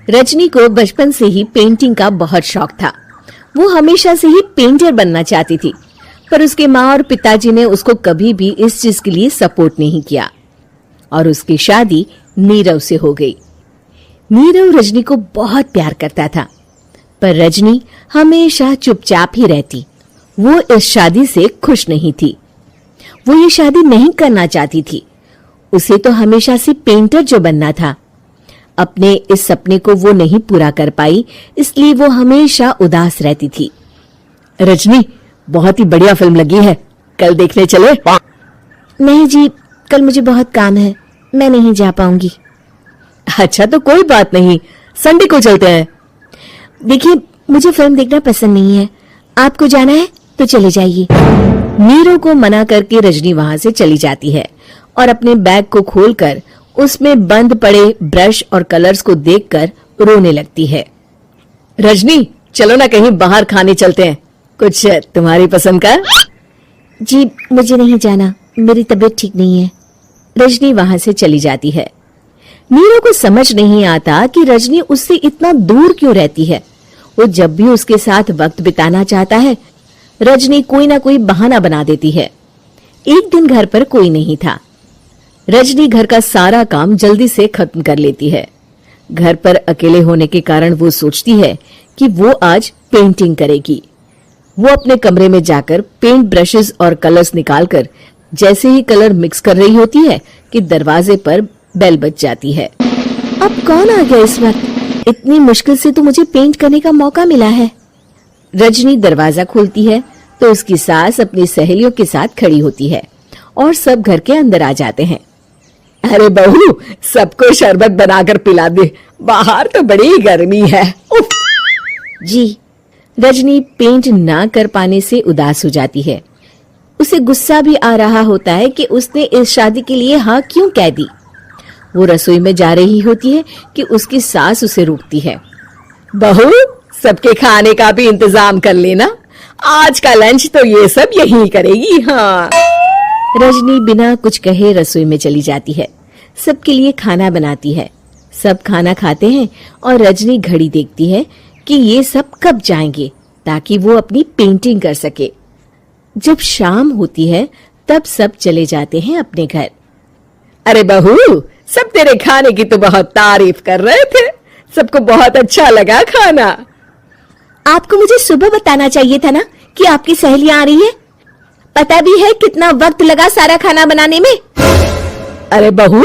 रजनी को बचपन से ही पेंटिंग का बहुत शौक था। वो हमेशा से ही पेंटर बनना चाहती थी, पर उसके माँ और पिताजी ने उसको कभी भी इस चीज के लिए सपोर्ट नहीं किया और उसकी शादी नीरव से हो गई। नीरव रजनी को बहुत प्यार करता था, पर रजनी हमेशा चुपचाप ही रहती। वो इस शादी से खुश नहीं थी। वो ये शादी नहीं करना चाहती थी। उसे तो हमेशा से पेंटर जो बनना था। अपने इस सपने को वो नहीं पूरा कर पाई, इसलिए वो हमेशा उदास रहती थी। रजनी, बहुत ही बढ़िया फिल्म लगी है, कल देखने चले? नहीं जी, कल मुझे बहुत काम है, मैं नहीं जा पाऊंगी। अच्छा तो कोई बात नहीं, संडे को चलते हैं। देखिए, मुझे फिल्म देखना पसंद नहीं है। आपको जाना है तो चले जाइए। नीरव को मना करके रजनी वहां से चली जाती है और अपने बैग को खोलकर उसमें बंद पड़े ब्रश और कलर्स को देखकर रोने लगती है। रजनी, चलो ना कहीं बाहर खाने चलते हैं, कुछ तुम्हारी पसंद का। जी मुझे नहीं जाना, मेरी तबीयत ठीक नहीं है। रजनी वहां से चली जाती है। नीरव को समझ नहीं आता कि रजनी उससे इतना दूर क्यों रहती है। वो जब भी उसके साथ वक्त बिताना चाहता है, रजनी कोई ना कोई बहाना बना देती है। एक दिन घर पर कोई नहीं था। रजनी घर का सारा काम जल्दी से खत्म कर लेती है। घर पर अकेले होने के कारण वो सोचती है कि वो आज पेंटिंग करेगी। वो अपने कमरे में जाकर पेंट ब्रशेस और कलर्स निकालकर जैसे ही कलर मिक्स कर रही होती है कि दरवाजे पर बेल बज जाती है। अब कौन आ गया इस वक्त? इतनी मुश्किल से तो मुझे पेंट करने का मौका मिला है। रजनी दरवाजा खोलती है तो उसकी सास अपनी सहेलियों के साथ खड़ी होती है और सब घर के अंदर आ जाते हैं। अरे बहू, सबको शरबत बनाकर पिला दे, बाहर तो बड़ी गर्मी है। उफ। जी। रजनी पेंट ना कर पाने से उदास हो जाती है। उसे गुस्सा भी आ रहा होता है कि उसने इस शादी के लिए हाँ क्यों कह दी। वो रसोई में जा रही होती है कि उसकी सास उसे रोकती है। बहू, सबके खाने का भी इंतजाम कर लेना, आज का लंच तो ये सब यही करेगी। हाँ। रजनी बिना कुछ कहे रसोई में चली जाती है। सबके लिए खाना बनाती है। सब खाना खाते हैं और रजनी घड़ी देखती है कि ये सब कब जाएंगे ताकि वो अपनी पेंटिंग कर सके। जब शाम होती है तब सब चले जाते हैं अपने घर। अरे बहू, सब तेरे खाने की तो बहुत तारीफ कर रहे थे, सबको बहुत अच्छा लगा खाना। आपको मुझे सुबह बताना चाहिए था ना कि आपकी सहेलियां आ रही है। पता भी है कितना वक्त लगा सारा खाना बनाने में। अरे बहू,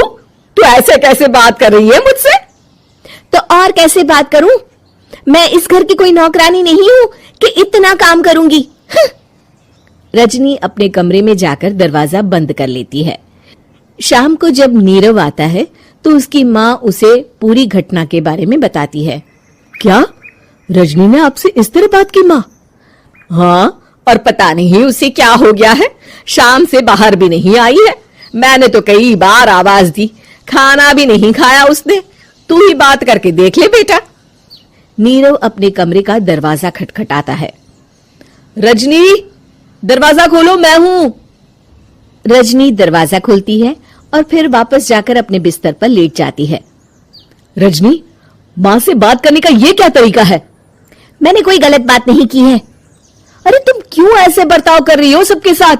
तू ऐसे कैसे बात कर रही है मुझसे? तो और कैसे बात करूं? मैं इस घर की कोई नौकरानी नहीं हूं कि इतना काम करूंगी। रजनी अपने कमरे में जाकर दरवाजा बंद कर लेती है। शाम को जब नीरव आता है तो उसकी माँ उसे पूरी घटना के बारे में बताती है। क्या रजनी ने आपसे इस तरह बात की माँ? हाँ, और पता नहीं उसे क्या हो गया है, शाम से बाहर भी नहीं आई है। मैंने तो कई बार आवाज दी, खाना भी नहीं खाया उसने। तू ही बात करके देख ले बेटा। नीरव अपने कमरे का दरवाजा खटखटाता है। रजनी, दरवाजा खोलो, मैं हूं। रजनी दरवाजा खोलती है और फिर वापस जाकर अपने बिस्तर पर लेट जाती है। रजनी, मां से बात करने का ये क्या तरीका है? मैंने कोई गलत बात नहीं की है। अरे तुम क्यों ऐसे बर्ताव कर रही हो सबके साथ?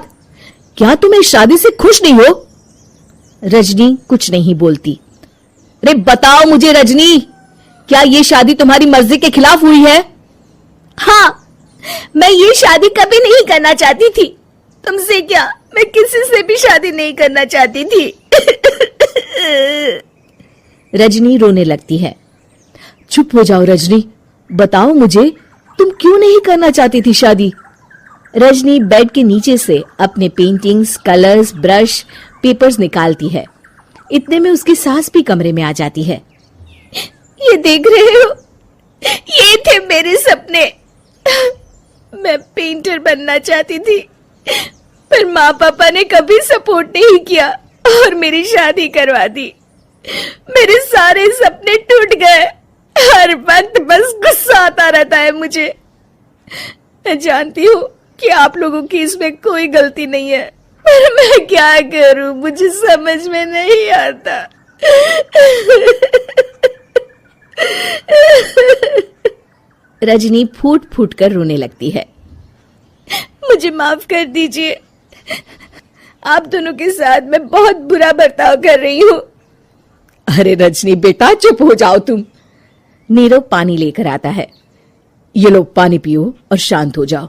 क्या तुम इस शादी से खुश नहीं हो? रजनी कुछ नहीं बोलती। अरे बताओ मुझे रजनी, क्या ये शादी तुम्हारी मर्जी के खिलाफ हुई है? हाँ, मैं ये शादी कभी नहीं करना चाहती थी। तुमसे क्या, मैं किसी से भी शादी नहीं करना चाहती थी। रजनी रोने लगती है। चुप हो जाओ रजनी, बताओ मुझे, तुम क्यों नहीं करना चाहती थी शादी? रजनी बेड के नीचे से अपने पेंटिंग्स, कलर्स, ब्रश, पेपर्स निकालती है। इतने में उसकी सास भी कमरे में आ जाती है। ये देख रहे हो, ये थे मेरे सपने। मैं पेंटर बनना चाहती थी, पर माँ पापा ने कभी सपोर्ट नहीं किया और मेरी शादी करवा दी। मेरे सारे सपने टूट गए। हर वक्त बस गुस्सा आता रहता है मुझे। मैं जानती हूँ कि आप लोगों की इसमें कोई गलती नहीं है, पर मैं क्या करूं, मुझे समझ में नहीं आता। रजनी फूट फूट कर रोने लगती है। मुझे माफ कर दीजिए, आप दोनों के साथ मैं बहुत बुरा बर्ताव कर रही हूँ। अरे रजनी बेटा, चुप हो जाओ तुम। नीरव पानी लेकर आता है। ये लो पानी पियो और शांत हो जाओ।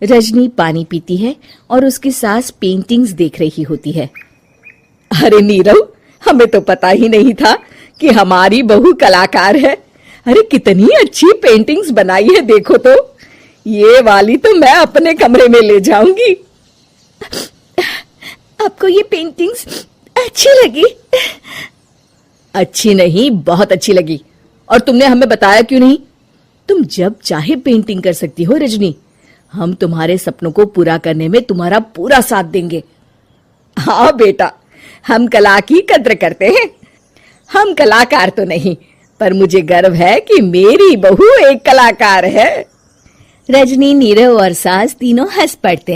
रजनी पानी पीती है और उसकी सास पेंटिंग्स देख रही होती है। अरे नीरव, हमें तो पता ही नहीं था कि हमारी बहू कलाकार है। अरे कितनी अच्छी पेंटिंग्स बनाई है, देखो तो। ये वाली तो मैं अपने कमरे में ले जाऊंगी। आपको ये पेंटिंग्स अच्छी लगी? अच्छी नहीं, बहुत अच्छी लगी। और तुमने हमें बताया क्यों नहीं? तुम जब चाहे पेंटिंग कर सकती हो रजनी। हम तुम्हारे सपनों को पूरा करने में तुम्हारा पूरा साथ देंगे। हाँ बेटा, हम कला की कद्र करते हैं। हम कलाकार तो नहीं, पर मुझे गर्व है कि मेरी बहू एक कलाकार है। रजनी, नीरव और सास तीनों हंस पड़ते।